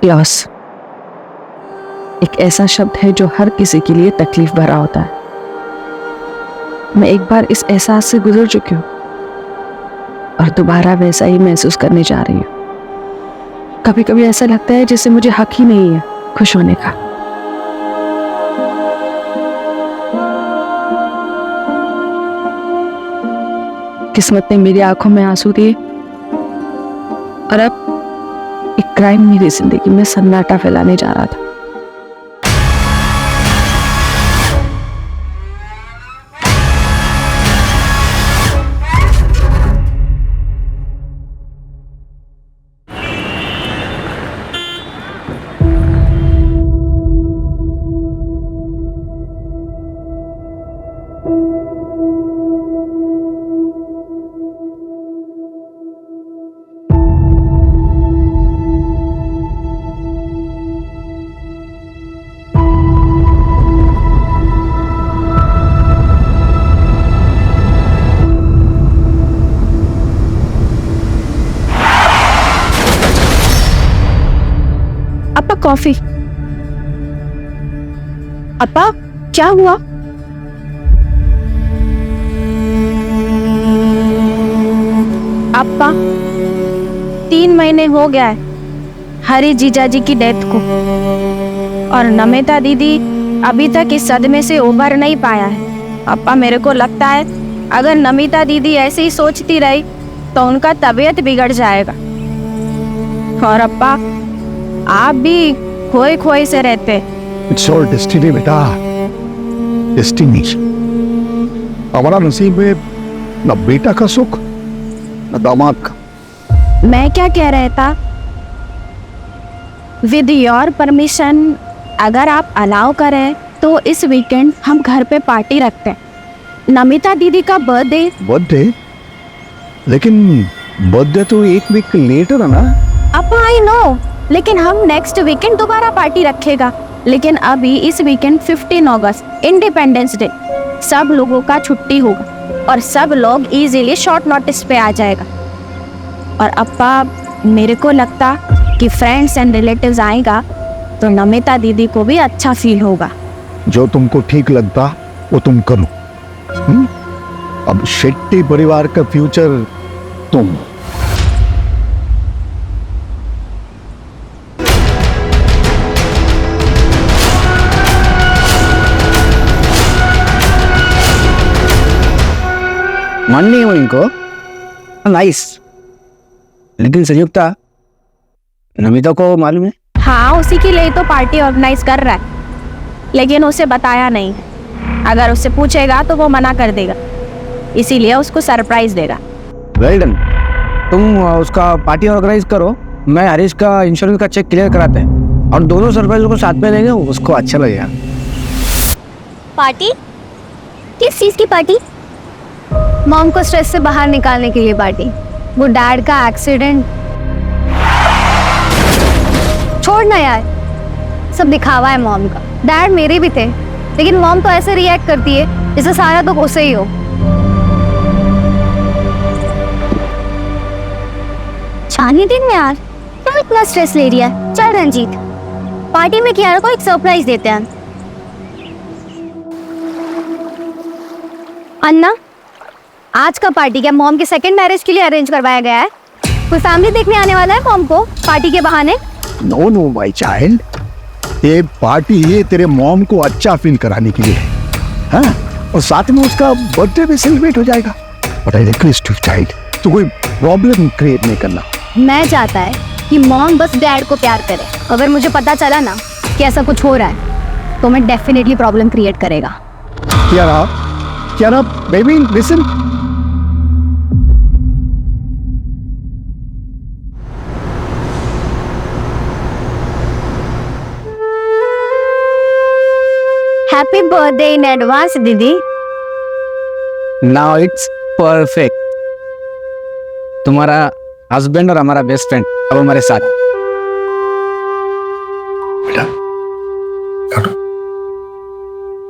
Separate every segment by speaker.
Speaker 1: Loss एक ऐसा शब्द है जो हर किसी के लिए तकलीफ भरा होता है। मैं एक बार इस एहसास से गुजर चुकी हूं और दोबारा वैसा ही महसूस करने जा रही हूं। कभी कभी ऐसा लगता है जैसे मुझे हक ही नहीं है खुश होने का। किस्मत ने मेरी आंखों में आंसू दिए और अब एक क्राइम मेरी जिंदगी में सन्नाटा फैलाने जा रहा था। अपा कॉफी। अपा क्या हुआ? अपा 3 महीने हो गया है हरी जीजाजी की डेथ को और नमिता दीदी अभी तक इस सदमे से उबर नहीं पाया है। अपा मेरे को लगता है अगर नमिता दीदी ऐसे ही सोचती रही तो उनका तबीयत बिगड़ जाएगा। और अपा आप भी खोए खोए से रहते।
Speaker 2: इट्स ऑल डेस्टिनी बेटा, डेस्टिनी। हमारा नसीब में न बेटा का सुख न दामाद का।
Speaker 1: मैं क्या कह रहा था, विद योर परमिशन अगर आप अलाउ करें तो इस वीकेंड हम घर पे पार्टी रखते हैं। नमिता दीदी का बर्थडे।
Speaker 2: बर्थडे? लेकिन बर्थडे तो 1 वीक लेटर है ना।
Speaker 1: अब आई नो, लेकिन हम नेक्स्ट वीकेंड दोबारा पार्टी रखेगा। लेकिन अभी इस वीकेंड 15 अगस्त इंडिपेंडेंस डे, सब लोगों का छुट्टी होगा और सब लोग इजीली शॉर्ट नोटिस पे आ जाएगा। और अपा मेरे को लगता कि फ्रेंड्स एंड रिलेटिव्स आएगा तो नमिता दीदी को भी अच्छा फील होगा।
Speaker 2: जो तुमको ठीक लगता वो तुम करो। अब शेट्टी परिवार का फ्यूचर तुम।
Speaker 3: मान नहीं हो इनको, नाइस। लेकिन संयुक्ता, नमिता को मालूम है?
Speaker 1: हाँ, उसी के लिए तो पार्टी ऑर्गेनाइज कर रहा है, लेकिन उसे बताया नहीं। अगर उससे पूछेगा तो वो मना कर देगा, इसीलिए उसको सरप्राइज देगा।
Speaker 3: Well done. तुम उसका पार्टी ऑर्गेनाइज करो, मैं हरीश का इंश्योरेंस का चेक क्लियर कराते हैं और दोनों सरप्राइज को साथ में लेंगे, उसको अच्छा लगेगा।
Speaker 4: पार्टी? किस चीज की पार्टी? मॉम को स्ट्रेस से बाहर निकालने के लिए पार्टी। वो डैड का एक्सीडेंट। छोड़ ना यार, सब दिखावा है मॉम का। डैड मेरे भी थे, लेकिन मॉम तो ऐसे रिएक्ट करती है जैसे सारा तो उसे ही हो। छानी दिन में यार क्यों इतना स्ट्रेस ले रही है? चल रंजीत, पार्टी में कियारा को एक सरप्राइज देते हैं। अन्ना, आज का पार्टी क्या मॉम के सेकंड मैरिज के लिए अरेंज करवाया गया है? कोई फैमिली देखने आने वाला है मॉम को पार्टी के बहाने?
Speaker 2: नो नो माय चाइल्ड, ये पार्टी ये तेरे मॉम को अच्छा फील कराने के लिए है। हाँ, और साथ में उसका बर्थडे भी सेलिब्रेट हो जाएगा। But I request you child, तो कोई प्रॉब्लम क्रिएट नहीं करना।
Speaker 4: मैं चाहता है कि मॉम बस डैड को प्यार करे। अगर मुझे पता चला ना कि ऐसा कुछ हो रहा है तो मैं डेफिनेटली प्रॉब्लम क्रिएट करेगा।
Speaker 2: क्या baby listen.
Speaker 4: Happy birthday in advance दीदी।
Speaker 3: Now it's perfect. तुम्हारा हस्बैंड और हमारा बेस्ट फ्रेंड अब हमारे साथ।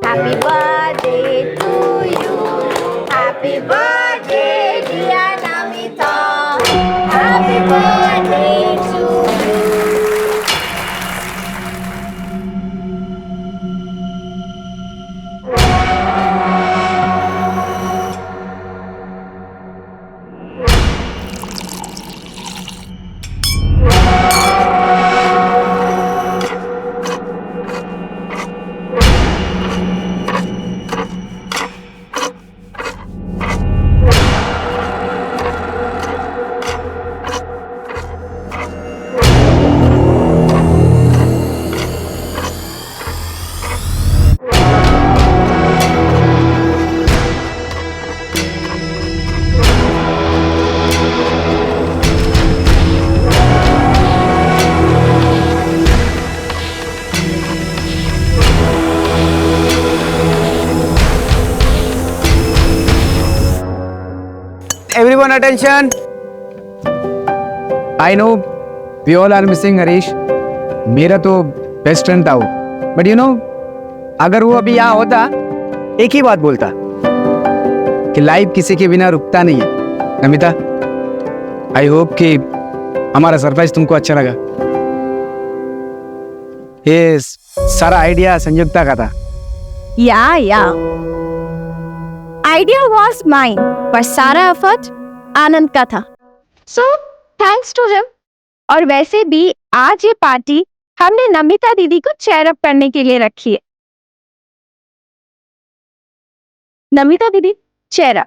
Speaker 4: Happy birthday to you, happy birthday dear Namita, happy birthday to you,
Speaker 3: attention. I know we all are missing Harish. मेरा तो बेस्ट फ्रेंड था वो. But you know, अगर वो अभी यहाँ होता, एक ही बात बोलता कि लाइफ किसी के बिना रुकता नहीं है. नमिता, आई होप कि हमारा सरप्राइज तुमको अच्छा लगा. ये सारा आइडिया संयुक्ता का था.
Speaker 1: Yeah. Idea was mine, पर सारा एफर्ट आनंद का था. So thanks to him. और वैसे भी आज ये पार्टी हमने नमिता दीदी को चेयर अप करने के लिए रखी है. नमिता दीदी, चेयर अप.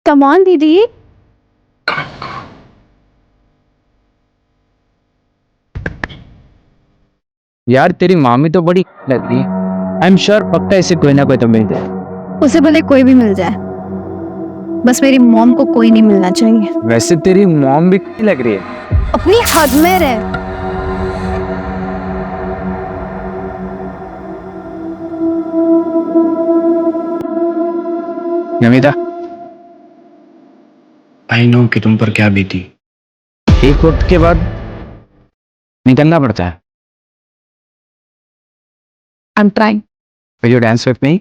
Speaker 1: कम ऑन दीदी.
Speaker 3: यार तेरी मामी तो बड़ी लग रही है. आई एम श्योर पक्का ऐसे कोई ना कोई तो मिल जाए.
Speaker 4: उसे भले कोई भी मिल जाए, बस मेरी मॉम को कोई नहीं मिलना चाहिए.
Speaker 3: वैसे तेरी मॉम भी कैसी लग रही है.
Speaker 4: अपनी हद में रहे.
Speaker 3: नमिता, आई नो कि तुम पर क्या बीती. एक वक्त के बाद निकलना पड़ता है.
Speaker 1: I'm trying.
Speaker 3: Will you dance with me?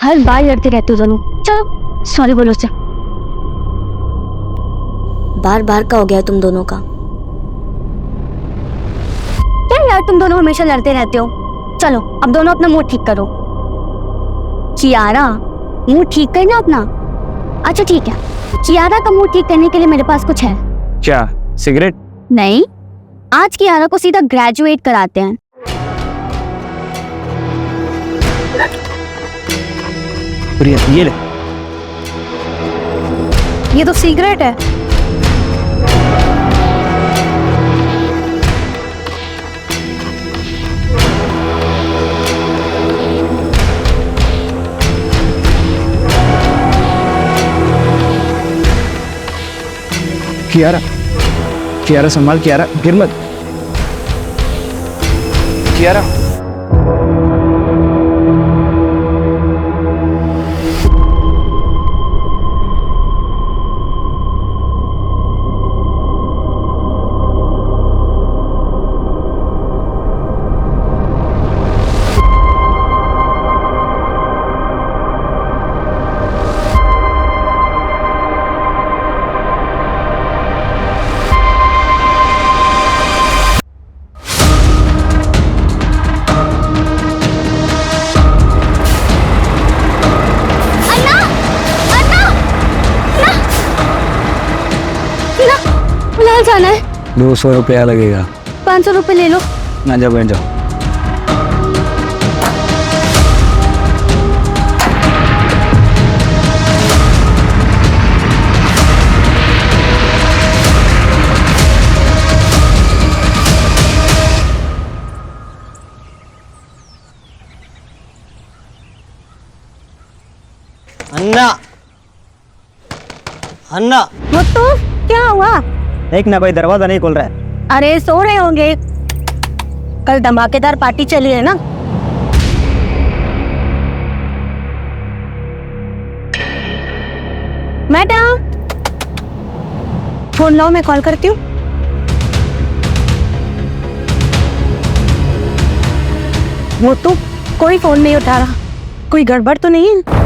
Speaker 4: हर बार लड़ते रहते हो दोनों. चलो सॉरी बोलो उसे.
Speaker 5: बार बार का हो गया तुम दोनों का.
Speaker 4: क्या यार, तुम दोनों हमेशा लड़ते रहते हो. चलो अब दोनों अपना मूड ठीक करो. कियारा, मूड ठीक करना अपना. अच्छा ठीक है, कियारा का मूड ठीक करने के लिए मेरे पास कुछ है.
Speaker 3: क्या, सिगरेट?
Speaker 4: नहीं, आज कियारा को सीधा ग्रेजुएट कराते हैं.
Speaker 3: प्रिया, ये ले.
Speaker 1: ये तो सिगरेट है.
Speaker 3: कियारा, कियारा संभाल. कियारा गिर मत. कियारा.
Speaker 4: जाना है.
Speaker 3: 200 रुपया लगेगा.
Speaker 4: 500 रुपए ले लो.
Speaker 3: ना जाओ, बैठ जाओ.
Speaker 6: अन्ना, अन्ना,
Speaker 1: वो तो क्या हुआ?
Speaker 6: एक ना, कोई दरवाजा नहीं खोल रहा है.
Speaker 1: अरे सो रहे होंगे. कल धमाकेदार पार्टी चली है ना. मैडम, फोन लाओ, मैं कॉल करती हूँ. वो तो कोई फोन नहीं उठा रहा. कोई गड़बड़ तो नहीं है?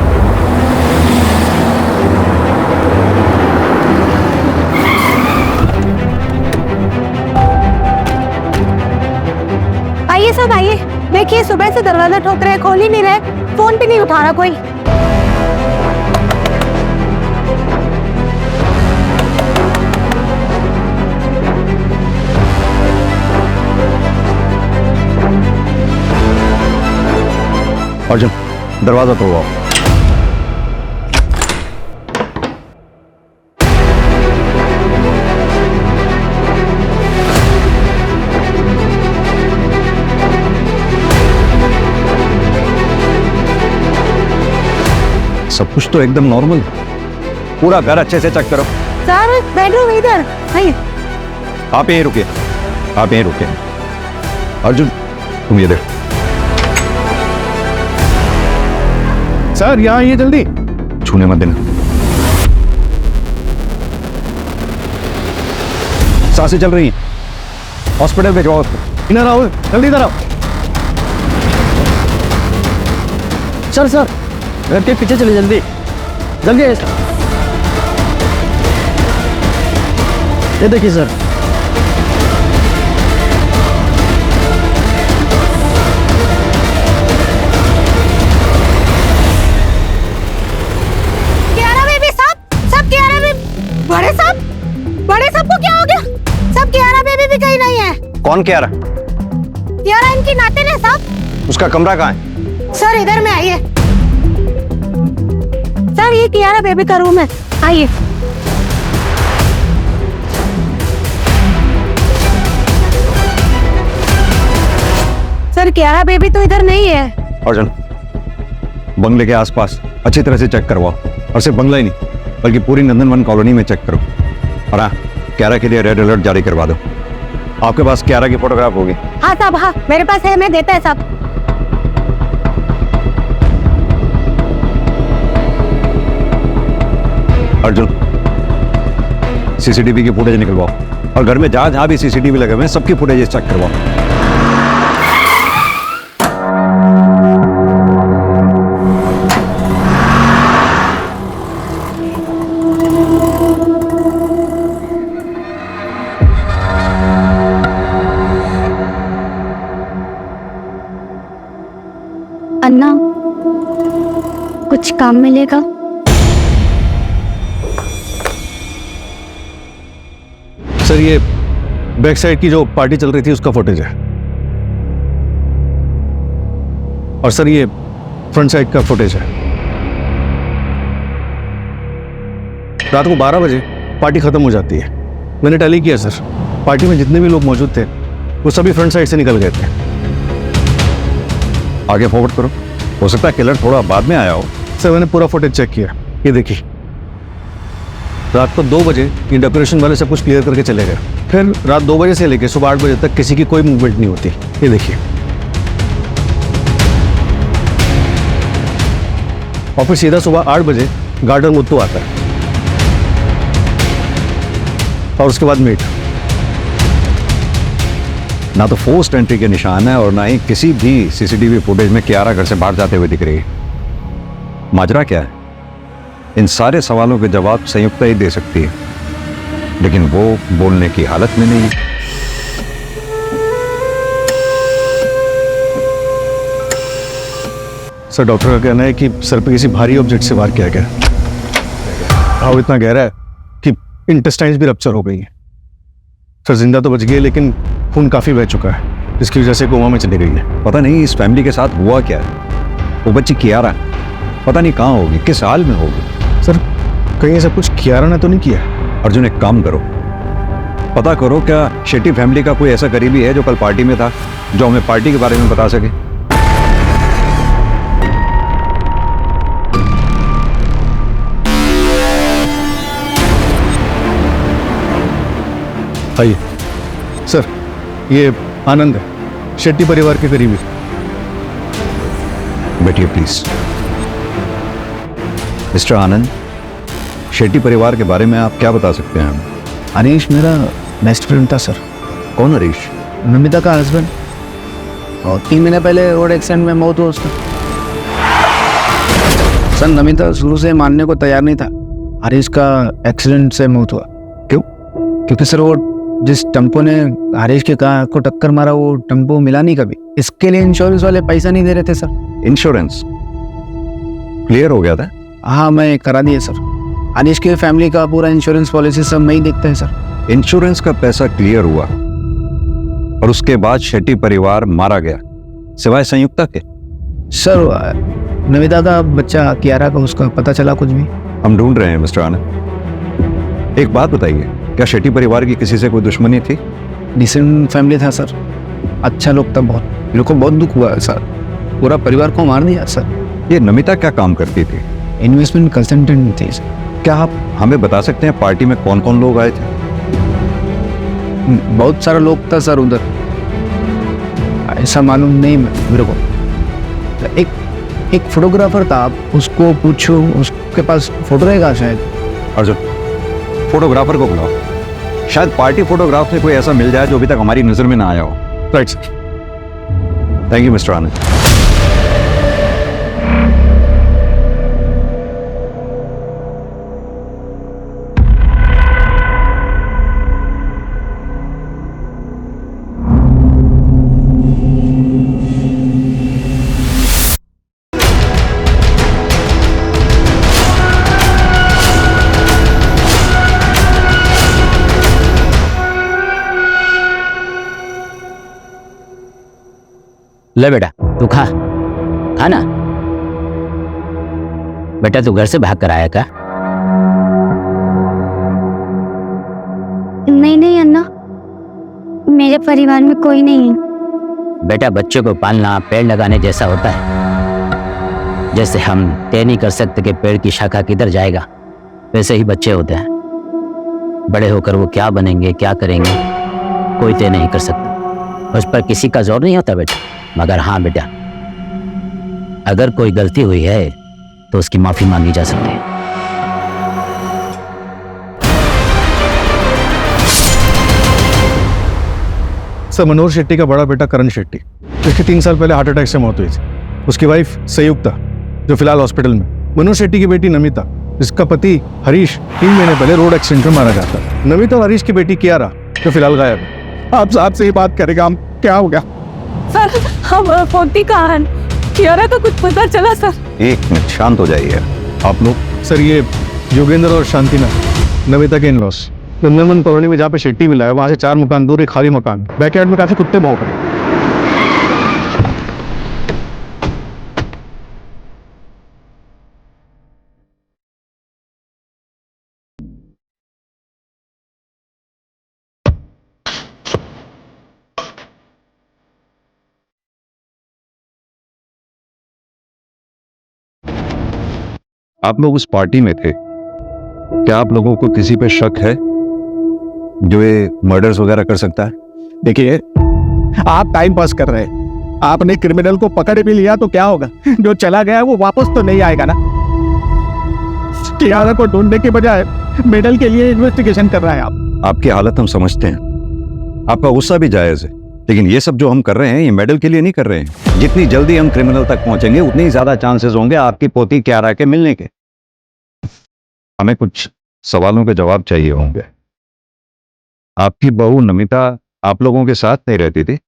Speaker 1: आइए सब आइए. देखिए सुबह से दरवाजा ठोक रहे, खोल ही नहीं रहे, फोन भी नहीं उठा रहा कोई.
Speaker 2: अर्जुन, दरवाजा तोड़वाओ. सब कुछ तो एकदम नॉर्मल. पूरा घर अच्छे से चेक करो.
Speaker 1: सर बेडरूम इधर. आइए.
Speaker 2: आप यहीं रुकिए, आप यहीं रुकिए. अर्जुन, तुम ये देखो।
Speaker 7: सर यहाँ ये जल्दी।
Speaker 2: छूने मत देना। सांसें चल रही हैं, हॉस्पिटल भिजवाओ उसको।
Speaker 7: इधर आओ, जल्दी इधर आओ। सर घर के पीछे चलिए, जल्दी जल्दी। ये देखिए सर।
Speaker 1: कियारा बेबी सब कियारा बेबी। बड़े साहब को क्या हो गया? सब कियारा बेबी भी कहीं नहीं है।
Speaker 3: कौन कह रहा?
Speaker 1: कियारा इनकी नातिन है साहब।
Speaker 3: उसका कमरा कहाँ है?
Speaker 1: सर इधर में आइए। सर ये कियारा बेबी का रूम है, आइए। सर कियारा बेबी तो इधर नहीं है।
Speaker 2: अर्जुन, बंगले के आसपास अच्छी तरह से चेक करवाओ, और सिर्फ बंगला ही नहीं बल्कि पूरी नंदनवन कॉलोनी में चेक करो। और हाँ, क्यारा के लिए रेड अलर्ट जारी करवा दो। आपके पास क्यारा की फोटोग्राफ होगी?
Speaker 1: हाँ साहब, हाँ मेरे पास है, मैं देता है साहब।
Speaker 2: अर्जुन, सीसीटीवी की फुटेज निकलवाओ, और घर में जहां जहां भी सीसीटीवी लगे हुए हैं सबकी फुटेज चेक करवाओ।
Speaker 4: अन्ना, कुछ काम मिलेगा?
Speaker 7: सर ये बैक साइड की जो पार्टी चल रही थी उसका फुटेज है, और सर ये फ्रंट साइड का फुटेज है। रात को 12 बजे पार्टी खत्म हो जाती है। मैंने टैली किया सर, पार्टी में जितने भी लोग मौजूद थे वो सभी फ्रंट साइड से निकल गए थे।
Speaker 2: आगे फॉरवर्ड करो, हो सकता है किलर थोड़ा बाद में आया हो।
Speaker 7: सर मैंने पूरा फुटेज चेक किया, ये देखिए। रात को 2 बजे ये डेकोरेशन वाले सब कुछ क्लियर करके चले गए। फिर रात 2 बजे से लेकर सुबह 8 बजे तक किसी की कोई मूवमेंट नहीं होती, ये देखिए। और फिर सीधा सुबह 8 बजे गार्डन मुत्तू आता है, और उसके बाद मीट।
Speaker 2: ना तो फोर्स्ड एंट्री के निशान है और ना ही किसी भी सीसीटीवी फुटेज में कियारा घर से बाहर जाते हुए दिख रही है। माजरा क्या है? इन सारे सवालों के जवाब संयुक्ता ही दे सकती है, लेकिन वो बोलने की हालत में नहीं है।
Speaker 7: सर डॉक्टर का कहना है कि सर पे किसी भारी ऑब्जेक्ट से वार किया गया। घाव इतना गहरा है कि इंटेस्टाइन्स भी रप्चर हो गई है। सर जिंदा तो बच गई, लेकिन खून काफी बह चुका है, जिसकी वजह से कोमा में चली गई है।
Speaker 2: पता नहीं इस फैमिली के साथ हुआ क्या है। वो बच्ची कियारा पता नहीं कहाँ होगी, किस हाल में होगी।
Speaker 7: सर कहीं ऐसा कुछ कियारा ने तो नहीं किया?
Speaker 2: अर्जुन, एक काम करो, पता करो क्या शेट्टी फैमिली का कोई ऐसा करीबी है जो कल पार्टी में था, जो हमें पार्टी के बारे में बता सके।
Speaker 7: आइए सर, ये आनंद है, शेट्टी परिवार के करीबी।
Speaker 2: बैठिए प्लीज। मिस्टर आनंद, शेट्टी परिवार के बारे में आप क्या बता सकते हैं हमें?
Speaker 3: हरीश मेरा बेस्ट फ्रेंड था सर।
Speaker 2: कौन हरीश?
Speaker 3: नमिता का हस्बैंड, और 3 महीने पहले रोड एक्सीडेंट में मौत हुआ उसका। सर नमिता शुरू से मानने को तैयार नहीं था हरीश का एक्सीडेंट से मौत हुआ।
Speaker 2: क्यों?
Speaker 3: क्योंकि सर वो जिस टेम्पो ने हरीश के कार को टक्कर मारा वो टेम्पो मिला नहीं कभी। इसके लिए इंश्योरेंस वाले पैसा नहीं दे रहे थे सर।
Speaker 2: इंश्योरेंस क्लियर हो गया था?
Speaker 3: हाँ मैं करा दिया सर। हरीश के फैमिली का पूरा इंश्योरेंस पॉलिसी सब मैं ही देखता है सर।
Speaker 2: इंश्योरेंस का पैसा क्लियर हुआ और उसके बाद शेट्टी परिवार मारा गया, सिवाय संयुक्ता के?
Speaker 3: सर नमिता का बच्चा कियारा का उसका पता चला कुछ भी?
Speaker 2: हम ढूंढ रहे हैं मिस्टर आनंद। एक बात बताइए, क्या शेट्टी परिवार की किसी से कोई दुश्मनी थी?
Speaker 3: डिसेंट फैमिली था सर, अच्छा लोग था बहुत। मेरे को बहुत दुख हुआ है सर, पूरा परिवार को मार दिया सर।
Speaker 2: ये नमिता क्या काम करती थी?
Speaker 3: इन्वेस्टमेंट कंसल्टेंट थी सर।
Speaker 2: क्या आप हमें बता सकते हैं पार्टी में कौन कौन लोग आए थे?
Speaker 3: बहुत सारा लोग था सर उधर। ऐसा मालूम नहीं मेरे को। एक फोटोग्राफर था, उसको पूछो, उसके पास फोटो रहेगा शायद।
Speaker 8: अर्जुन, फोटोग्राफर को बुलाओ, शायद पार्टी फोटोग्राफ में कोई ऐसा मिल जाए जो अभी तक हमारी नजर में ना आया हो।
Speaker 7: Right sir.
Speaker 8: Thank you mister Anand.
Speaker 9: ले बेटा तू खा ना। बेटा तू घर से भाग कर आया क्या?
Speaker 4: नहीं नहीं अन्ना, मेरे परिवार में कोई नहीं है।
Speaker 9: बेटा बच्चों को पालना पेड़ लगाने जैसा होता है। जैसे हम तय नहीं कर सकते कि पेड़ की शाखा किधर जाएगा, वैसे ही बच्चे होते हैं। बड़े होकर वो क्या बनेंगे, क्या करेंगे, कोई तय नहीं कर सकता। उस पर किसी का जोर नहीं होता बेटा। मगर हाँ बेटा, अगर कोई गलती हुई है तो उसकी माफी मांगी जा सकती है।
Speaker 7: सर, मनोहर शेट्टी का बड़ा बेटा करण शेट्टी, जिसकी 3 साल पहले हार्ट अटैक से मौत हुई थी। उसकी वाइफ संयुक्ता, जो फिलहाल हॉस्पिटल में। मनोहर शेट्टी की बेटी नमिता, जिसका पति हरीश 3 महीने पहले रोड एक्सीडेंट में मारा जाता। नमिता और हरीश की बेटी कियारा, जो फिलहाल गायब है। आप साहब से ही बात करेगा, हम क्या हो गया?
Speaker 1: सर हम फोटी कहाँ हैं? कियारा का कुछ पता चला सर?
Speaker 8: एक मिनट, शांत हो जाइए आप लोग।
Speaker 7: सर, ये योगेंद्र और शांतिना नमिता के इन-लॉस नंदनवन कॉलोनी में जहाँ पे शेट्टी मिला है, वहां से 4 मकान दूर एक खाली मकान, बैकयार्ड में काफी कुत्ते भौंक रहे हैं।
Speaker 8: आप लोग उस पार्टी में थे, क्या आप लोगों को किसी पे शक है जो ये मर्डर्स वगैरह कर सकता है?
Speaker 2: देखिए, आप टाइम पास कर रहे हैं। आपने क्रिमिनल को पकड़ भी लिया तो क्या होगा? जो चला गया वो वापस तो नहीं आएगा ना। कियारा को ढूंढने के बजाय मेडल के लिए इन्वेस्टिगेशन कर रहे हैं आप।
Speaker 8: आपकी हालत हम समझते हैं, आपका गुस्सा भी जायज है, लेकिन ये सब जो हम कर रहे हैं ये मेडल के लिए नहीं कर रहे हैं। जितनी जल्दी हम क्रिमिनल तक पहुंचेंगे उतनी ही ज्यादा चांसेस होंगे आपकी पोती कियारा के मिलने के। हमें कुछ सवालों के जवाब चाहिए होंगे। आपकी बहू नमिता आप लोगों के साथ नहीं रहती थी?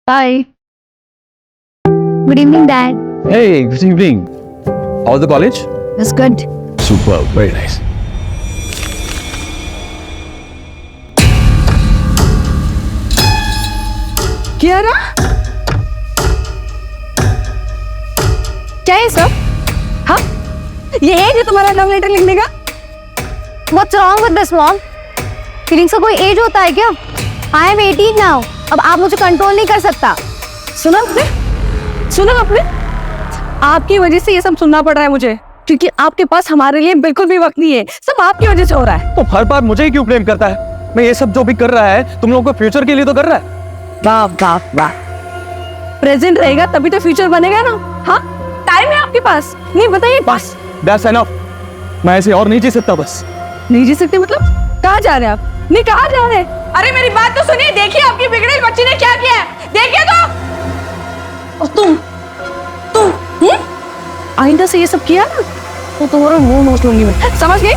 Speaker 4: Hi, good evening dad.
Speaker 3: Hey, good evening. How's the college?
Speaker 1: That's good.
Speaker 3: Super, very nice.
Speaker 1: Kiara, क्या है सब? हाँ, ये है जो तुम्हारा लव लेटर लिखने का?
Speaker 4: What's wrong with this mom? Feelings का कोई एज होता है क्या? I am 18 now. अब आप मुझे कंट्रोल नहीं कर सकता।
Speaker 1: सुना आपने? आपकी वजह से ये सब सुनना पड़ रहा है मुझे, क्योंकि आपके पास हमारे लिए बिल्कुल भी वक्त नहीं है। सब आपकी वजह से हो रहा है।
Speaker 6: तो हर बार मुझे ही क्यों ब्लेम करता है? मैं ये सब जो भी कर रहा है तुम लोगों को फ्यूचर के लिए तो कर रहा है।
Speaker 1: वाह वाह वाह, प्रेजेंट रहेगा तभी तो फ्यूचर बनेगा ना। हाँ, टाइम है आपके पास, नहीं बताइए।
Speaker 6: बस दैट्स एनफ। मैं ऐसे और नहीं जी सकता। बस
Speaker 1: नहीं जी सकते मतलब? कहाँ जा रहे हैं आप? नहीं, कहाँ जा रहे हैं? अरे मेरी बात तो सुनिए, देखिए आपकी बिगड़ेल बच्ची ने क्या किया है, देखिए तो। और तुम आइंदा से ये सब किया ना तो तुम्हारा मुंह नोच लूंगी मैं, समझ गई?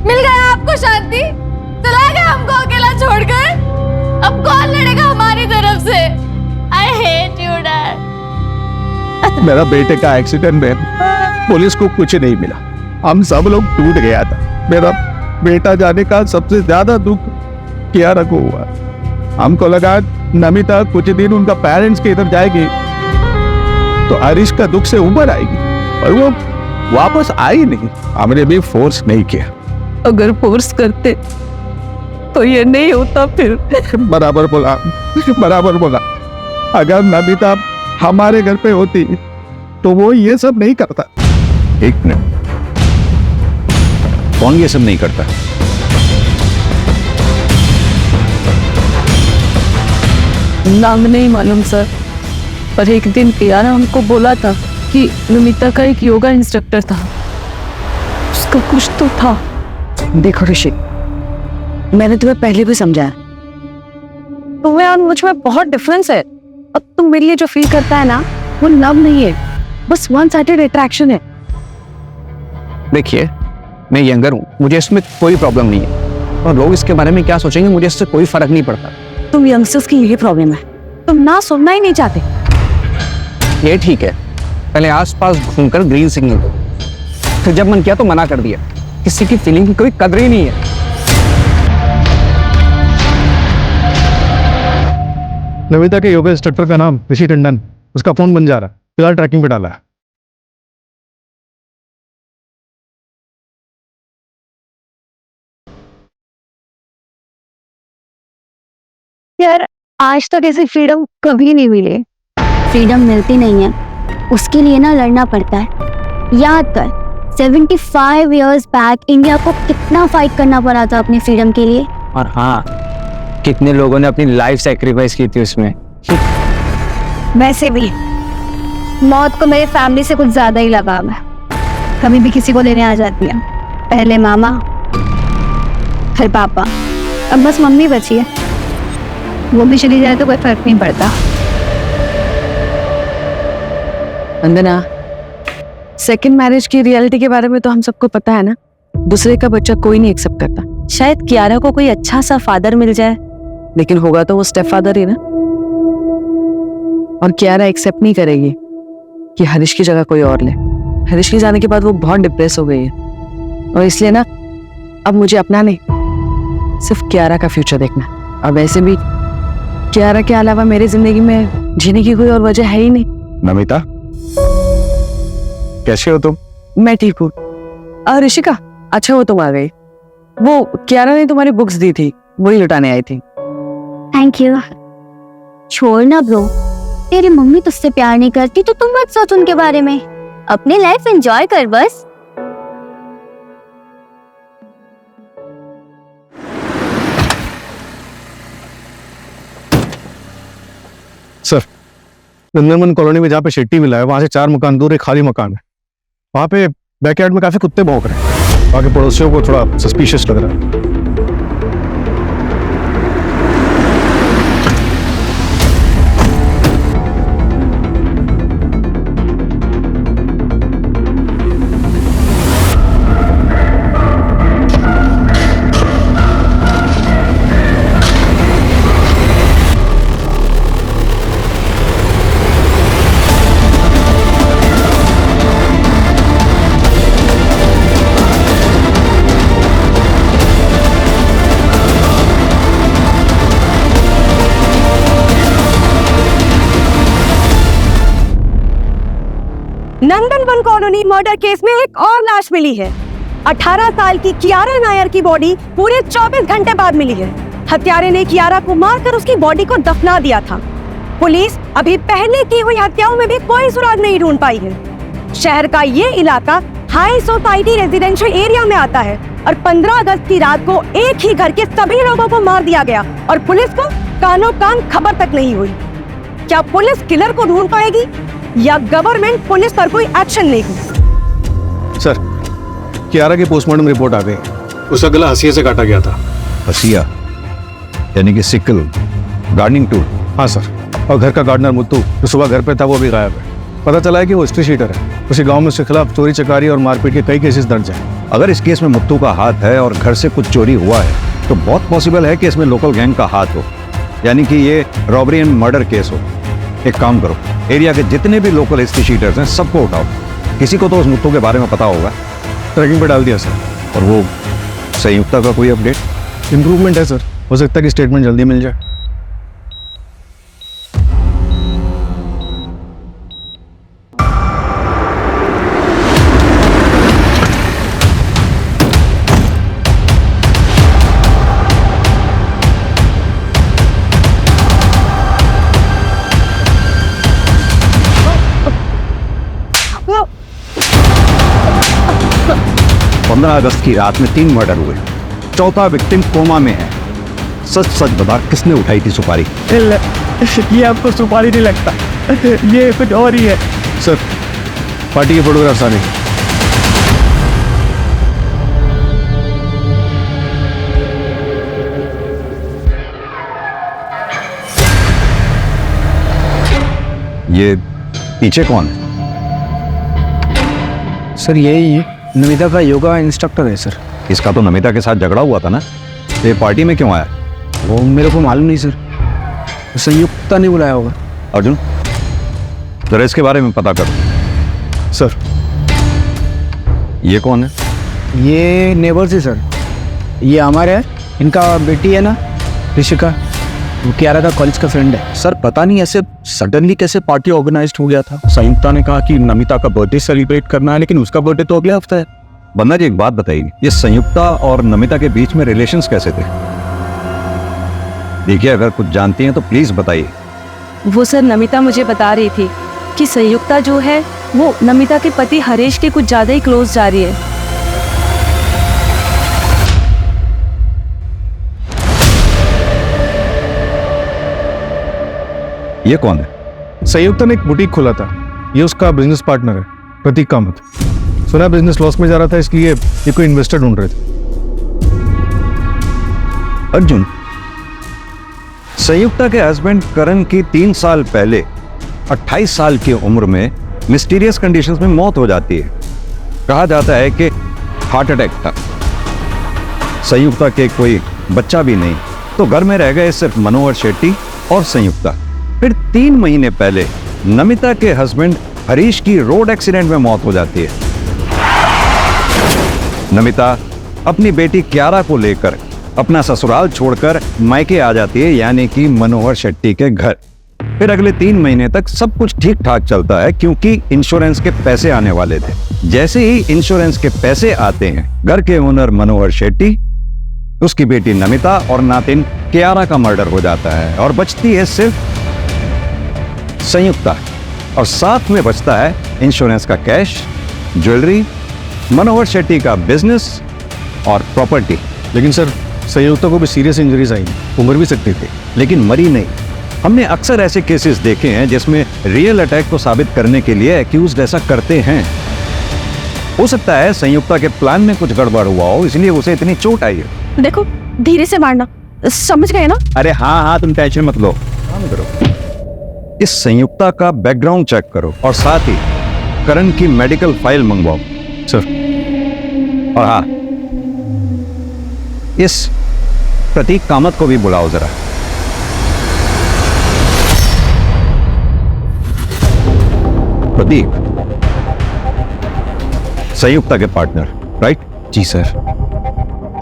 Speaker 4: मिल गया आपको शांति? चला गया हमको अकेला छोड़कर? अब कौन लड़ेगा हमारी तरफ से? I hate you, Dad.
Speaker 2: मेरा बेटे का एक्सीडेंट में पुलिस को कुछ नहीं मिला, हम सब लोग टूट गया था। मेरा बेटा जाने का सबसे ज्यादा दुख कियारा को हुआ। हमको लगा नमिता कुछ दिन उनका पेरेंट्स के इधर जाएगी तो हरीश का दुख से उबर आएगी, और वो वापस आई नहीं। हमने भी फोर्स नहीं किया।
Speaker 10: अगर फोर्स करते तो ये नहीं होता फिर।
Speaker 2: बराबर बोला, बराबर बोला। अगर नमिता हमारे घर पे होती तो वो ये सब नहीं करता।
Speaker 8: एक मिनट, कौन ये सब नहीं करता?
Speaker 10: नाम नहीं मालूम सर, पर एक दिन कियारा हमको बोला था कि नमिता का एक योगा इंस्ट्रक्टर था, उसका कुछ तो था।
Speaker 1: देखो ऋषि, मैंने तुम्हें पहले भी समझाया, तुम्हें और मुझ में बहुत डिफरेंस है। अब तुम मेरे लिए जो फील करता है ना, वो लव नहीं है, बस वन साइडेड अट्रैक्शन है।
Speaker 3: देखिए, मैं यंगर हूँ, मुझे इसमें कोई प्रॉब्लम नहीं है, और लोग इसके बारे में क्या सोचेंगे मुझे इससे कोई फर्क नहीं पड़ता।
Speaker 1: तुम यंगस्टर्स की यही प्रॉब्लम है, तुम ना सुनना ही नहीं चाहते।
Speaker 3: ये ठीक है, पहले आसपास घूमकर ग्रीन सिग्नल दो, फिर जब मन किया तो मना कर दिया। किसी की फीलिंग की कोई कदर ही नहीं है।
Speaker 7: नमिता के योगा इंस्ट्रक्टर का नाम ऋषि टंडन, उसका फोन बन जा रहा है, फिलहाल ट्रैकिंग पे डाला है।
Speaker 4: यार आज तक ऐसी फ्रीडम कभी नहीं मिली। फ्रीडम मिलती नहीं है, उसके लिए ना लड़ना पड़ता है। याद कर 75 इयर्स बैक इंडिया को कितना फाइट करना पड़ा था अपनी फ्रीडम के लिए।
Speaker 3: और हाँ, कितने लोगों ने अपनी लाइफ सैक्रिफाइस की थी उसमें।
Speaker 1: वैसे भी मौत को मेरे फैमिली से कुछ ज्यादा ही लगाव है। कभी भी किसी को लेने आ जाती है, पहले मामा फिर पापा, अब बस मम्मी बची है। वो भी चली जाए तो कोई फर्क नहीं पड़ता।
Speaker 10: वंदना, सेकंड मैरिज की रियलिटी के बारे में तो हम सबको पता है ना। दूसरे का बच्चा कोई नहीं एक्सेप्ट करता। शायद कियारा को कोई अच्छा सा फादर मिल जाए, लेकिन होगा तो वो स्टेप फादर ही ना। और कियारा एक्सेप्ट नहीं करेगी कि हरीश की जगह कोई और ले। हरीश के जाने के बाद वो बहुत डिप्रेस हो गई है, और इसलिए ना अब मुझे अपना नहीं, सिर्फ कियारा का फ्यूचर देखना। और वैसे भी कियारा के अलावा मेरी जिंदगी में जीने की कोई और वजह है ही नहीं।
Speaker 7: नमिता, कैसे हो तुम?
Speaker 10: मैं ठीक हूँ। ऋषिका, अच्छा वो तुम आ गई। वो कियारा ने तुम्हारी बुक्स दी थी, वही लुटाने आई थी।
Speaker 4: Thank you. छोड़ ना ब्रो, तेरी मम्मी तुझसे प्यार नहीं करती तो तुम मत सोच उनके बारे में, अपनी लाइफ एंजॉय कर बस।
Speaker 7: सर, नंदनवन कॉलोनी में जहाँ पे शेट्टी मिला है, वहां से 4 मकान दूर एक खाली मकान है। वहां पे बैकयार्ड में काफी कुत्ते भौंक रहे हैं। वहां के पड़ोसियों को थोड़ा सस्पिशियस लग रहा है।
Speaker 1: नंदनवन कॉलोनी मर्डर केस में एक और लाश मिली है। 18 साल की कियारा नायर की बॉडी पूरे 24 घंटे बाद मिली है। हत्यारे ने कियारा को मारकर उसकी बॉडी को दफना दिया था। पुलिस अभी पहले की हुई हत्याओं में भी कोई सुराग नहीं ढूंढ पाई है। शहर का ये इलाका हाई सोसाइटी रेजिडेंशियल एरिया में आता है और 15 अगस्त की रात को एक ही घर के सभी लोगों को मार दिया गया और पुलिस को कानो कान खबर तक नहीं हुई। क्या पुलिस किलर को ढूंढ पाएगी या गवर्नमेंट पुलिस पर कोई एक्शन लेगी?
Speaker 7: सर, कियारा की पोस्टमार्टम रिपोर्ट आ गई। उसका गला हंसिया से काटा गया था।
Speaker 8: हसिया यानी कि सिकल, गार्डनिंग टूल।
Speaker 7: हाँ सर, और घर का गार्डनर मुत्तू जो सुबह घर पे था वो भी गायब है। पता चला है कि वो हिस्ट्री शीटर है। उसी गांव में उसके खिलाफ चोरी चकारी और मारपीट के कई केसेस दर्ज हैं।
Speaker 8: अगर इस केस में मुत्तू का हाथ है और घर से कुछ चोरी हुआ है तो बहुत पॉसिबल है कि इसमें लोकल गैंग का हाथ हो, यानी कि ये रॉबरी एंड मर्डर केस हो। एक काम करो, एरिया के जितने भी लोकल हिस्ट्री शीटर्स हैं सबको उठाओ। किसी को तो उस मुत्तू के बारे में पता होगा।
Speaker 7: ट्रैकिंग पे डाल दिया सर।
Speaker 8: और वो संयुक्ता का कोई अपडेट?
Speaker 7: इम्प्रूवमेंट है सर, हो सकता है कि स्टेटमेंट जल्दी मिल जाए।
Speaker 8: 15 अगस्त की रात में 3 मर्डर हुए, चौथा विक्टिम कोमा में है। सच सच बता, किसने उठाई थी सुपारी?
Speaker 3: ये आपको सुपारी नहीं लगता, ये कुछ और ही है।
Speaker 7: सर पार्टी के फोटोग्राफ्स आने।
Speaker 8: ये पीछे कौन है?
Speaker 3: सर यही नमिता का योगा इंस्ट्रक्टर है सर।
Speaker 8: इसका तो नमिता के साथ झगड़ा हुआ था ना, ये पार्टी में क्यों आया?
Speaker 3: वो मेरे को मालूम नहीं सर, संयुक्ता ने बुलाया होगा।
Speaker 8: अर्जुन, जरा इसके बारे में पता कर।
Speaker 7: सर
Speaker 8: ये कौन है?
Speaker 3: ये नेबर्स है सर, ये हमारे है, इनका बेटी है ना ऋषिका, वो कियारा का कॉलेज का फ्रेंड है।
Speaker 6: सर पता नहीं ऐसे सडनली कैसे पार्टी ऑर्गेनाइज हो गया था। संयुक्ता ने कहा कि नमिता का बर्थडे सेलिब्रेट करना है, लेकिन उसका बर्थडे तो अगले हफ्ते है।
Speaker 8: बंदा जी एक बात बताइए, ये संयुक्ता और नमिता के बीच में रिलेशंस कैसे थे? देखिए अगर कुछ जानती हैं तो प्लीज बताइए।
Speaker 10: वो सर नमिता मुझे बता रही थी कि संयुक्ता जो है वो नमिता के पति हरीश के कुछ ज्यादा ही क्लोज जा रही है।
Speaker 8: ये कौन है?
Speaker 7: संयुक्ता ने एक बुटीक खोला था, ये उसका बिजनेस पार्टनर है प्रतीक कामत। सुना बिजनेस लॉस में जा रहा था, इसलिए ये कोई इन्वेस्टर ढूंढ रहे थे।
Speaker 8: अर्जुन, संयुक्ता के हस्बैंड करण की 3 साल पहले 28 साल की उम्र में मिस्टीरियस कंडीशंस में मौत हो जाती है। कहा जाता है कि हार्ट अटैक था। संयुक्ता के कोई बच्चा भी नहीं, तो घर में रह गए सिर्फ मनोहर शेट्टी और संयुक्ता। फिर 3 महीने पहले नमिता के हस्बैंड हरीश की रोड एक्सीडेंट में मौत हो जाती है। नमिता अपनी बेटी कियारा को लेकर अपना ससुराल छोड़कर मायके आ जाती है, यानी कि मनोहर शेट्टी के घर। फिर अगले 3 महीने तक सब कुछ ठीक ठाक चलता है, क्योंकि इंश्योरेंस के पैसे आने वाले थे। जैसे ही इंश्योरेंस के पैसे आते हैं, घर के ओनर मनोहर शेट्टी, उसकी बेटी नमिता और नातिन कियारा का मर्डर हो जाता है, और बचती है सिर्फ संयुक्ता, और साथ में बचता है इंश्योरेंस का कैश, ज्वेलरी, मनोहर शेट्टी का बिजनेस और प्रॉपर्टी।
Speaker 7: लेकिन सर संयुक्ता को भी सीरियस इंजरीज आई, उम्र भी सकती थी,
Speaker 8: लेकिन मरी नहीं। हमने अक्सर ऐसे केसेस देखे हैं जिसमें रियल अटैक को साबित करने के लिए एक्यूज्ड ऐसा करते हैं। हो सकता है संयुक्ता के प्लान में कुछ गड़बड़ हुआ हो, इसलिए उसे इतनी चोट आई है।
Speaker 1: देखो धीरे से मारना, समझ गए ना?
Speaker 8: अरे हाँ हाँ, तुम टेंशन मत लो, काम करो। इस संयुक्ता का बैकग्राउंड चेक करो, और साथ ही करण की मेडिकल फाइल मंगवाओ।
Speaker 7: सर।
Speaker 8: और हाँ, इस प्रतीक कामत को भी बुलाओ जरा। प्रतीक, संयुक्ता के पार्टनर, राइट?
Speaker 6: जी सर।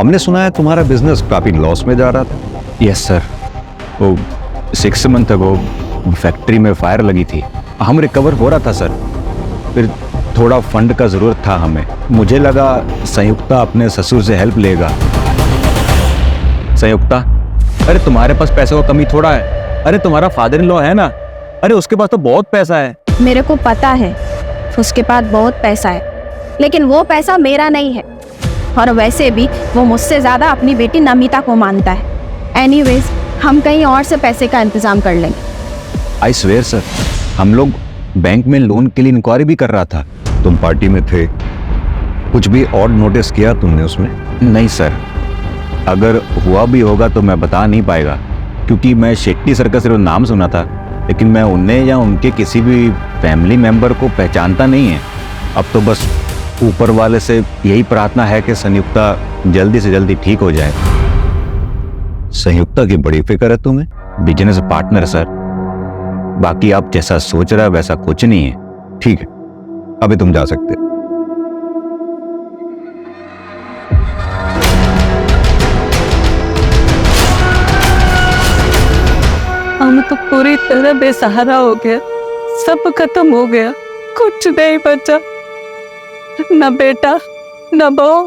Speaker 8: हमने सुना है तुम्हारा बिजनेस काफी लॉस में जा रहा था।
Speaker 6: यस सर, वो 6 मंथ अगो फैक्ट्री में फायर लगी थी, हम रिकवर हो रहा था सर। फिर थोड़ा फंड का जरूरत था हमें, मुझे लगा संयुक्ता अपने ससुर से हेल्प लेगा। संयुक्ता, अरे तुम्हारे पास पैसे का कमी थोड़ा है, अरे तुम्हारा फादर इन लॉ है ना, अरे उसके पास तो बहुत पैसा है।
Speaker 1: मेरे को पता है उसके पास बहुत पैसा है, लेकिन वो पैसा मेरा नहीं है, और वैसे भी वो मुझसे ज्यादा अपनी बेटी नमिता को मानता है। एनीवेज, हम कहीं और से पैसे का इंतजाम कर लेंगे।
Speaker 6: आई स्वेयर सर, हम लोग बैंक में लोन के लिए इंक्वायरी भी कर रहा था।
Speaker 8: तुम पार्टी में थे, कुछ भी और नोटिस किया तुमने उसमें?
Speaker 6: नहीं सर, अगर हुआ भी होगा तो मैं बता नहीं पाएगा, क्योंकि मैं शेट्टी सर का सिर्फ नाम सुना था, लेकिन मैं उन्हें या उनके किसी भी फैमिली मेंबर को पहचानता नहीं है। अब तो बस ऊपर वाले से यही प्रार्थना है कि संयुक्ता जल्दी से जल्दी ठीक हो जाए।
Speaker 8: संयुक्ता की बड़ी फिक्र है तुम्हें?
Speaker 6: बिजनेस पार्टनर सर, बाकी आप जैसा सोच रहे हो वैसा कुछ नहीं है।
Speaker 8: ठीक है, अभी तुम जा सकते हो।
Speaker 10: हम तो पूरी तरह बेसहारा हो गया, सब खत्म हो गया, कुछ नहीं बचा, न बेटा, न बहू,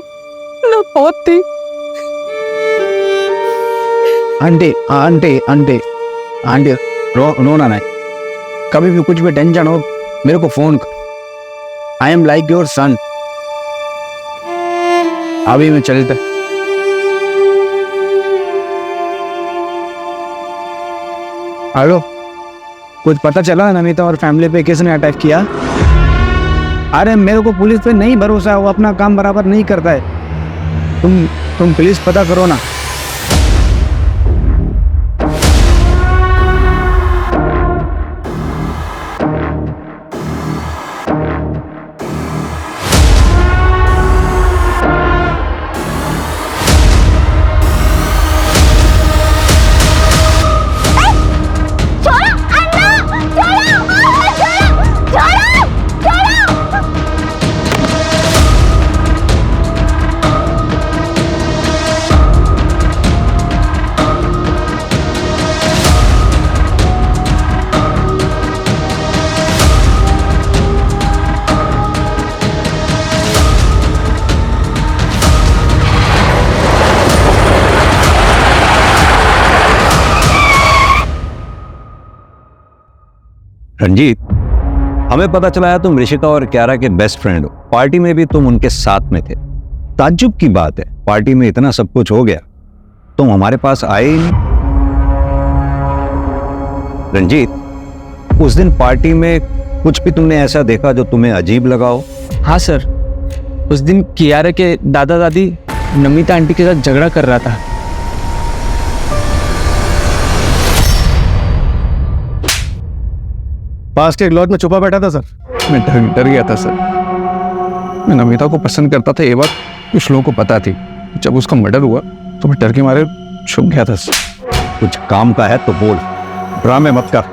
Speaker 10: न पोती।
Speaker 3: आंटी आंटी आंटी आंटी, रोना नहीं, कभी भी कुछ भी टेंशन हो मेरे को फोन कर। I am like your son. अभी मैं चलता। हेलो, कुछ पता चला नमिता और फैमिली पे किसने अटैक किया? अरे मेरे को पुलिस पे नहीं भरोसा है, वो अपना काम बराबर नहीं करता है। तुम प्लीज पता करो ना।
Speaker 8: रंजीत, हमें पता चला है तुम ऋषिका और क्यारा के बेस्ट फ्रेंड हो। पार्टी में भी तुम उनके साथ में थे। ताज्जुब की बात है, पार्टी में इतना सब कुछ हो गया, तुम हमारे पास आए ही नहीं। रंजीत, उस दिन पार्टी में कुछ भी तुमने ऐसा देखा जो तुम्हें अजीब लगा हो?
Speaker 3: हाँ सर, उस दिन कियारा के दादा दादी नमिता आंटी के साथ झगड़ा कर रहा था।
Speaker 7: पास के एक लॉज में छुपा बैठा था सर।
Speaker 3: मैं डर गया था सर। मैं नमिता को पसंद करता था, ये बात कुछ लोगों को पता थी। जब उसका मर्डर हुआ तो मैं डर के मारे छुप गया था सर।
Speaker 8: कुछ काम का है तो बोल, ड्रामे मत कर,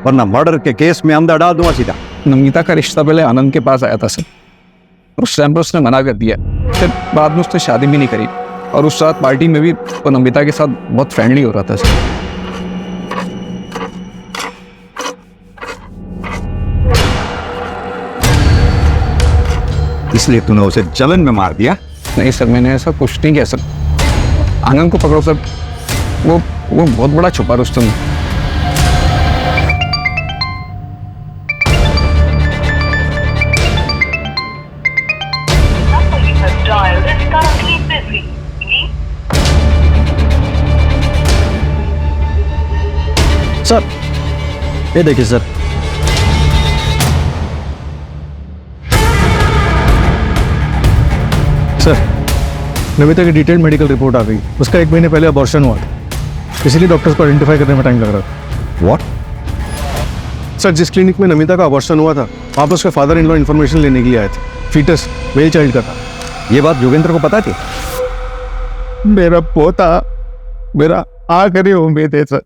Speaker 8: वरना मर्डर के केस में अंदर डाल दूंगा सीधा।
Speaker 3: नमिता का रिश्ता पहले आनंद के पास आया था सर, और उस टाइम पर उसने मना कर दिया। फिर बाद में उसने शादी भी नहीं करी, और उस रात पार्टी में भी वो नमिता के साथ बहुत फ्रेंडली हो रहा था सर।
Speaker 8: इसलिए तूने उसे जलन में मार दिया?
Speaker 3: नहीं सर, मैंने ऐसा कुछ नहीं किया सर। आनंद को पकड़ो सर, वो बहुत बड़ा छुपा रुस्तम है।
Speaker 7: सर ये देखिए सर, सर नमिता की डिटेल्ड मेडिकल रिपोर्ट आ गई। उसका 1 महीने पहले अबॉर्शन हुआ था, इसीलिए डॉक्टर्स को आइडेंटिफाई करने में टाइम लग रहा था।
Speaker 8: व्हाट?
Speaker 7: सर जिस क्लिनिक में नमिता का अबॉर्शन हुआ था, वहाँ पर उसके फादर इन लॉ इन्फॉर्मेशन लेने के लिए आए थे। फीटस मेल चाइल्ड का था।
Speaker 8: ये बात जोगेंद्र को पता थी?
Speaker 2: मेरा पोता मेरा आखिरी उम्मीद है सर,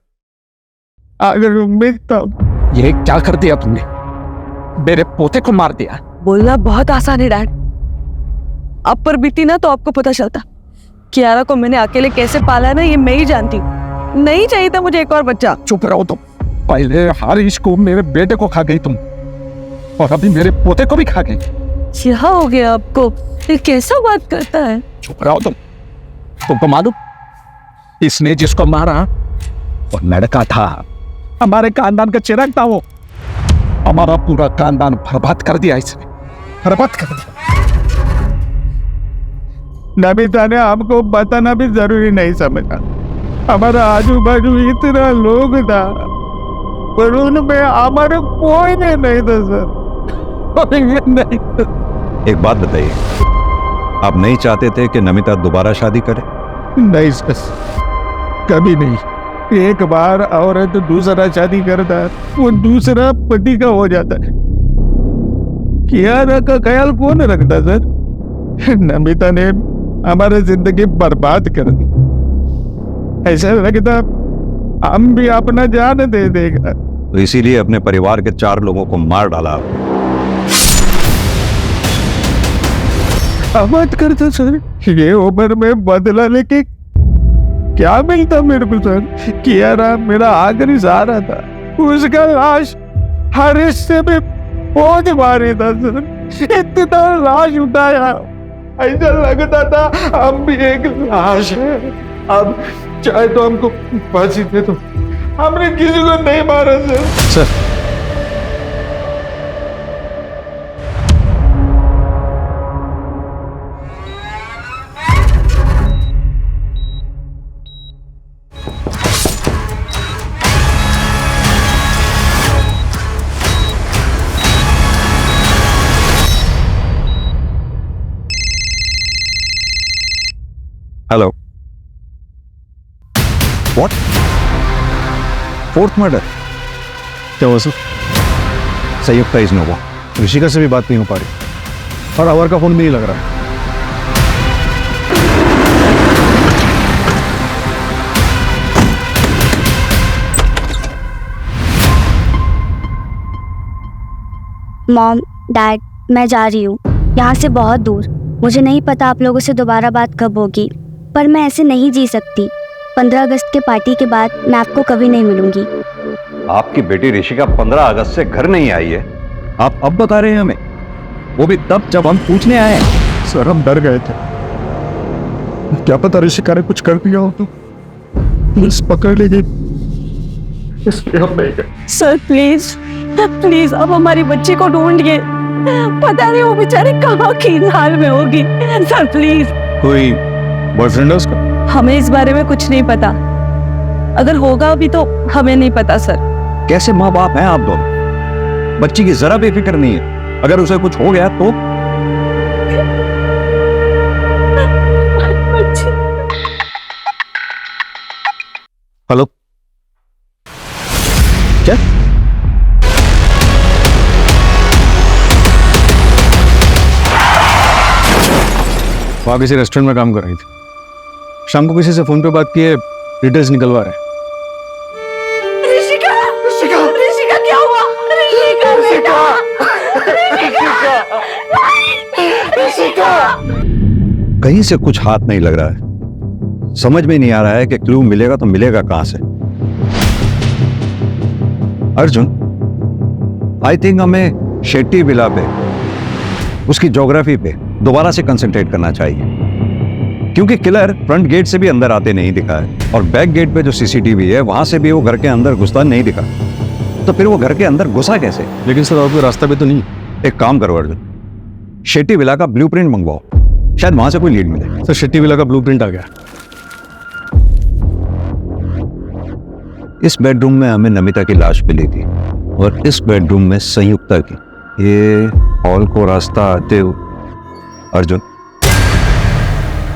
Speaker 2: आखिरी उम्मीद था।
Speaker 3: ये क्या कर दिया तुमने? मेरे पोते को मार दिया।
Speaker 10: बोलना बहुत आसान है डैड, अब पर बीती ना तो आपको पता चलता। कियारा को मैंने अकेले कैसे पाला है ना, ये मैं ही जानती हूँ। नहीं चाहिए था मुझे एक और बच्चा।
Speaker 3: चुप रहो तुम। पहले हरीश को, मेरे बेटे को खा गई तुम, और अभी मेरे पोते को भी खा गई।
Speaker 10: क्या हो गया आपको? ये कैसा बात करता है?
Speaker 3: चुप रहो तुम। तुमको मालूम, इसने जिसको मारा वो लड़का था, हमारे खानदान का चिराग था। वो हमारा पूरा खानदान बर्बाद कर दिया इसने, बर्बाद कर दिया।
Speaker 2: नमिता ने हमको बताना भी जरूरी नहीं समझा। हमारा आजू बाजू इतना लोग था, पर उनमें हमारे कोई नहीं था सर। नहीं।
Speaker 8: एक बात बताइए, आप नहीं चाहते थे कि नमिता दोबारा शादी करे?
Speaker 2: नहीं सर, कभी नहीं। एक बार औरत दूसरा शादी करता है, वो दूसरा पति का हो जाता है। कियारा का ख्याल कौन रखता सर? नमिता ने हमारी जिंदगी बर्बाद कर दी। ऐसा लगता हम भी अपना जान दे देगा।
Speaker 8: तो इसीलिए अपने परिवार के 4 लोगों को मार डाला।
Speaker 2: मत करता सर, ये उम्र में बदला लेके क्या मिलता मेरे को सर? कियारा मेरा आखिरी सहारा था। उसका लाश हर हिस्से में पहुंच मारे था सर। इतना लाश उठाया, ऐसा लगता था हम भी एक लाश है। अब चाहे तो हमको फांसी दे दो, हमने किसी को नहीं मारा सर।
Speaker 8: व्हाट? Fourth murder?
Speaker 7: क्या हुआ sir?
Speaker 8: Sanyukta is no.
Speaker 7: Rishika से भी बात नहीं हो पा रही और अवर का फोन भी नहीं लग रहा है।
Speaker 4: मॉम, डैड, मैं जा रही हूँ यहाँ से बहुत दूर। मुझे नहीं पता आप लोगों से दोबारा बात कब होगी, पर मैं ऐसे नहीं जी सकती। 15 अगस्त के पार्टी के बाद मैं आपको कभी नहीं मिलूंगी।
Speaker 8: आपकी बेटी ऋषिका 15 अगस्त से घर नहीं आई है, आप अब बता रहे हैं हमें? वो भी तब जब हम पूछने आए हैं।
Speaker 2: सर हम डर गए थे, क्या पता ऋषिका ने कुछ कर दिया हो तो पुलिस पकड़ लेगी, इसलिए हम नहीं गए।
Speaker 10: सर प्लीज प्लीज अब हमारी बच्ची को ढूंढिए। पता नहीं वो बेचारे कहाँ की हाल में होगी। Sir please.
Speaker 7: कोई बॉयफ्रेंड है उसका?
Speaker 10: हमें इस बारे में कुछ नहीं पता, अगर होगा भी तो हमें नहीं पता सर।
Speaker 8: कैसे माँ बाप हैं आप दोनों? बच्ची की जरा भी फिक्र नहीं है, अगर उसे कुछ हो गया तो?
Speaker 7: हेलो,
Speaker 2: क्या?
Speaker 7: वहाँ किसी रेस्टोरेंट में काम कर रही थी। शाम को किसी से फोन पे बात किए, डिटेल्स निकलवा रहे हैं।
Speaker 10: ऋषिका, ऋषिका, ऋषिका क्या हुआ? ऋषिका बेटा, ऋषिका।
Speaker 8: कहीं से कुछ हाथ नहीं लग रहा है, समझ में नहीं आ रहा है कि क्लू मिलेगा तो मिलेगा कहां से। अर्जुन, आई थिंक हमें शेट्टी विला पे, उसकी ज्योग्राफी पे दोबारा से कंसंट्रेट करना चाहिए, क्योंकि किलर फ्रंट गेट से भी अंदर आते नहीं दिखा है और बैक गेट पे जो सीसीटीवी है वहां से भी वो घर के अंदर घुसता नहीं दिखा, तो फिर वो घर के अंदर घुसा कैसे?
Speaker 7: लेकिन सर और कोई रास्ता भी तो नहीं।
Speaker 8: एक काम करो अर्जुन, शेट्टी विला का ब्लूप्रिंट मंगवाओ, शायद वहां से कोई लीड मिले।
Speaker 7: सर शेट्टी विला का ब्लूप्रिंट आ गया।
Speaker 8: इस बेडरूम में हमें नमिता की लाश मिली थी और इस बेडरूम में संयुक्ता की। ये हॉल को रास्ता आते हुए अर्जुन,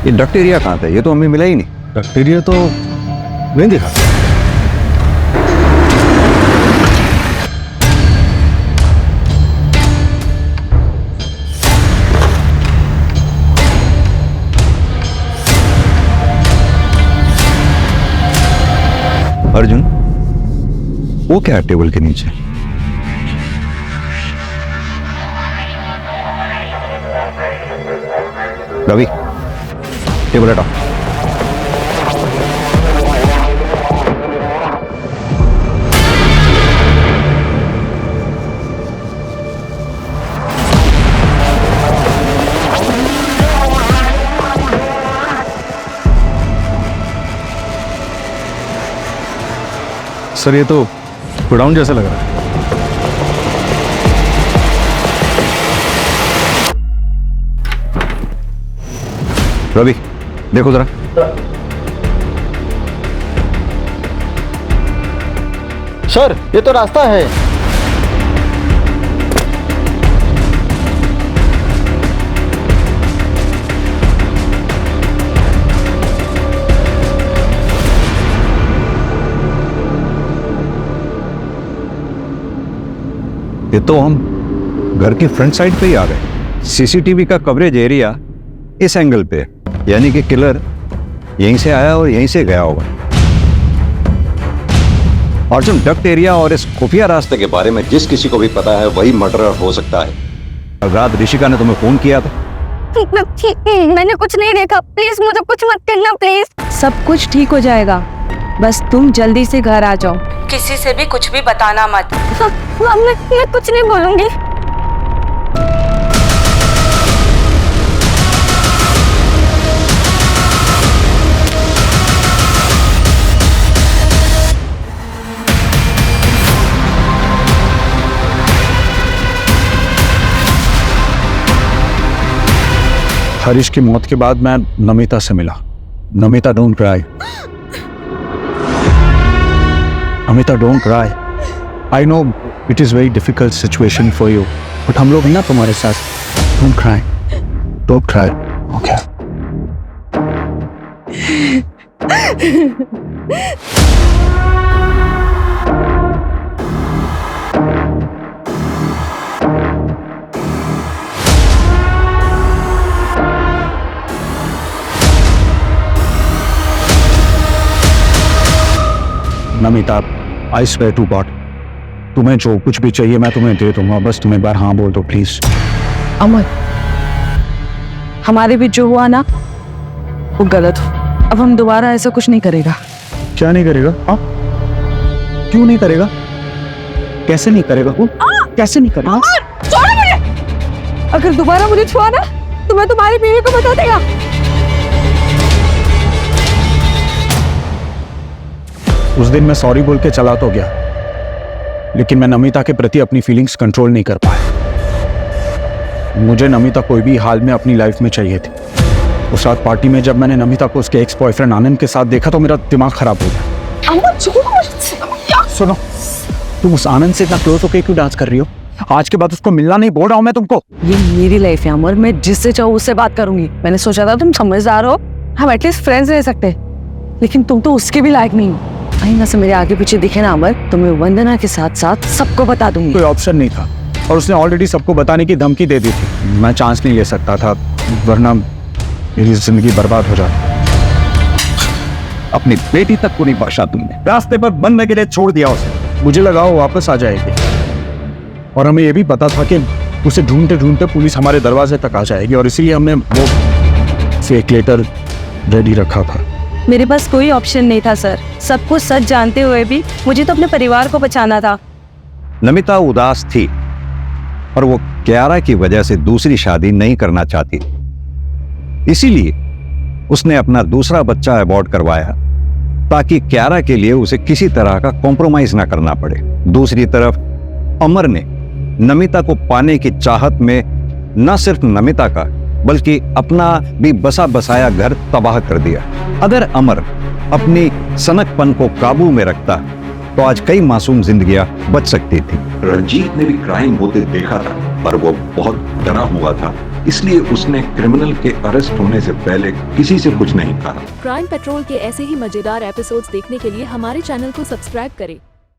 Speaker 8: ये डक्ट एरिया कहाँ था? ये तो हमें मिला ही नहीं।
Speaker 7: डक्ट एरिया तो नहीं दिखा।
Speaker 8: अर्जुन, वो क्या है टेबल के नीचे? रवि, टेबल हटाओ।
Speaker 7: सर ये तो गोडाउन जैसा लग रहा है।
Speaker 8: रवि देखो जरा।
Speaker 11: सर ये तो रास्ता है।
Speaker 8: ये तो हम घर के फ्रंट साइड पे ही आ गए। सीसीटीवी का कवरेज एरिया इस एंगल पे, यानी कि किलर यहीं से आया और यहीं से गया होगा। अर्जुन, डक्ट एरिया और इस खुफिया रास्ते के बारे में जिस किसी को भी पता है वही मर्डरर हो सकता है। कल रात ऋषिका ने तुम्हें फोन किया था?
Speaker 4: मैंने कुछ नहीं देखा, प्लीज मुझे कुछ मत करना प्लीज।
Speaker 10: सब कुछ ठीक हो जाएगा, बस तुम जल्दी से घर आ जाओ। किसी से भी कुछ भी बताना मत।
Speaker 4: मैं कुछ नहीं बोलूंगी।
Speaker 2: हरीश की मौत के बाद मैं नमिता से मिला। Namita, don't cry. Namita, don't cry. I know it is very difficult situation for you, but हम लोग हैं ना तुम्हारे साथ। Don't cry, don't cry, okay? Namita, I swear to God, तुम्हें जो कुछ भी चाहिए मैं तुम्हें दे दूंगा, बस तुम एक बार हाँ बोल दो प्लीज।
Speaker 10: अमर, हमारे बीच जो हुआ ना वो गलत हो। अब हम दोबारा ऐसा कुछ नहीं करेगा।
Speaker 2: क्या नहीं करेगा? हाँ, क्यों नहीं करेगा? कैसे नहीं करेगा? कैसे नहीं करेगा?
Speaker 10: छोड़ो मुझे! अगर दोबारा मुझे छुआ ना तो मैं तुम्हारी बीवी को बता देगा।
Speaker 2: उस दिन मैं सॉरी बोल के चला तो गया, लेकिन मैं नमिता के प्रति अपनी फीलिंग्स कंट्रोल नहीं कर पाया। मुझे नमिता कोई भी हाल में अपनी लाइफ में चाहिए थी। उस रात पार्टी में जब मैंने नमिता को उसके एक्स बॉयफ्रेंड आनंद के साथ देखा तो मेरा दिमाग खराब हो गया। सुनो, तुम उस आनंद से इतना क्लोज होकर क्यों डांस कर रही हो? आज के बाद उसको मिलना नहीं बोल रहा हूं मैं तुमको।
Speaker 10: ये मेरी लाइफ है अमर, मैं जिससे चाहूँ उससे बात करूंगी। मैंने सोचा था तुम समझदार हो, हम एटलीस्ट फ्रेंड्स रह सकते, लेकिन तुम तो उसके भी लायक नहीं हो। कहीं से मेरे आगे पीछे दिखे ना अमर, तो मैं वंदना के साथ साथ सबको बता दूंगी।
Speaker 2: कोई ऑप्शन नहीं था और उसने ऑलरेडी सबको बताने की धमकी दे दी थी। मैं चांस नहीं ले सकता था, वरना मेरी जिंदगी बर्बाद हो जाती।
Speaker 8: अपनी बेटी तक को नहीं बख्शा तुमने, रास्ते पर बनने के लिए छोड़ दिया उसे।
Speaker 2: मुझे लगा वो वापस आ जाएगी और हमें ये भी पता था कि उसे ढूंढते ढूंढते पुलिस हमारे दरवाजे तक आ जाएगी, और इसीलिए हमने वो फेक लेटर रेडी रखा था।
Speaker 1: मेरे पास कोई ऑप्शन नहीं था सर। सब कुछ सच जानते हुए भी मुझे तो अपने परिवार को बचाना था।
Speaker 8: नमिता उदास थी और वो क्यारा की वजह से दूसरी शादी नहीं करना चाहती, इसीलिए उसने अपना दूसरा बच्चा अबॉर्ट करवाया ताकि क्यारा के लिए उसे किसी तरह का कॉम्प्रोमाइज ना करना पड़े। दूसरी तरफ अमर ने नमिता को पाने की चाहत में न सिर्फ नमिता का बल्कि अपना भी बसा बसाया घर तबाह कर दिया। अगर अमर अपनी सनकपन को काबू में रखता तो आज कई मासूम जिंदगियां बच सकती थी।
Speaker 12: रंजीत ने भी क्राइम होते देखा था, पर वो बहुत डरा हुआ था, इसलिए उसने क्रिमिनल के अरेस्ट होने से पहले किसी से कुछ नहीं कहा।
Speaker 13: क्राइम पेट्रोल के ऐसे ही मजेदार एपिसोड्स देखने के लिए हमारे चैनल को सब्सक्राइब करें